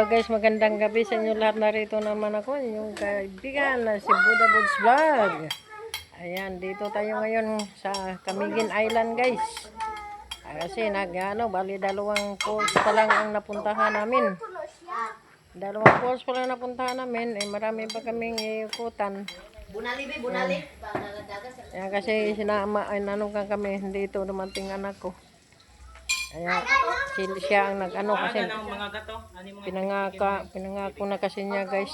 Guys, magandang gabi sa inyo lahat. Narito naman ako, yung kaibigan na si Buddha Buds Vlog. Ayan, dito tayo ngayon sa Camiguin Island, guys. Kasi bali dalawang falls pa lang ang napuntahan namin. Dalawang falls pa lang napuntahan namin. Marami pa kaming ikutan. Bunali. Ayan, kasi kami, dito dumating anak ko. Ayan, siya ang kasi pinangako na kasi niya, guys,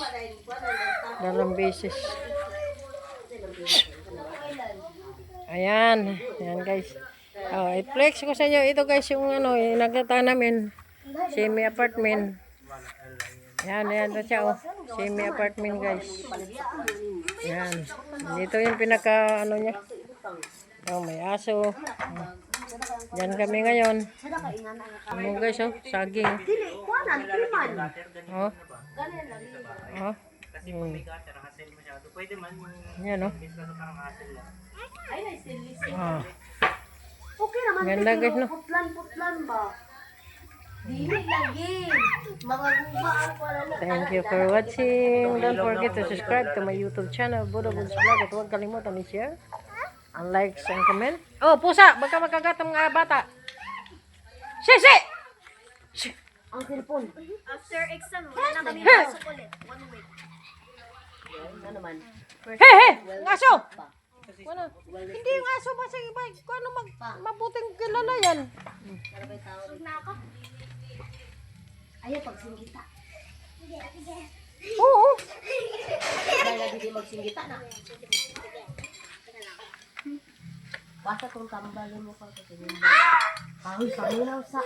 dalawang beses. Ayan guys. I-flex ko sa inyo ito, guys, yung nagtata namin, semi apartment. Ayan to siya, semi apartment, guys. Ayan, dito yung pinaka niya. May aso. Yan kami ngayon. Guys, saging. Yan, ganda, guys, no? Putlan ba? Dili lagi. Mga gumaan pala na. Thank you for watching. Don't forget to subscribe to my YouTube channel, Buddha Buds Vlog. At huwag kalimutan i-share, ang likes and comment. Oh, pusa! Baka magkagat ang bata. Sisi! Ang cellphone. After exam, wala na kami pasok ulit. 1 week. Ano naman? Hey! Ang aso! Hindi yung aso ba sa iba? Ano mabuting kilala yan? Sug na ako. Ayaw pagsinggita. Oo. Dahil lagi di magsinggita na. Basta kung tambalin mo pa kasi. Ay, kami lang sa...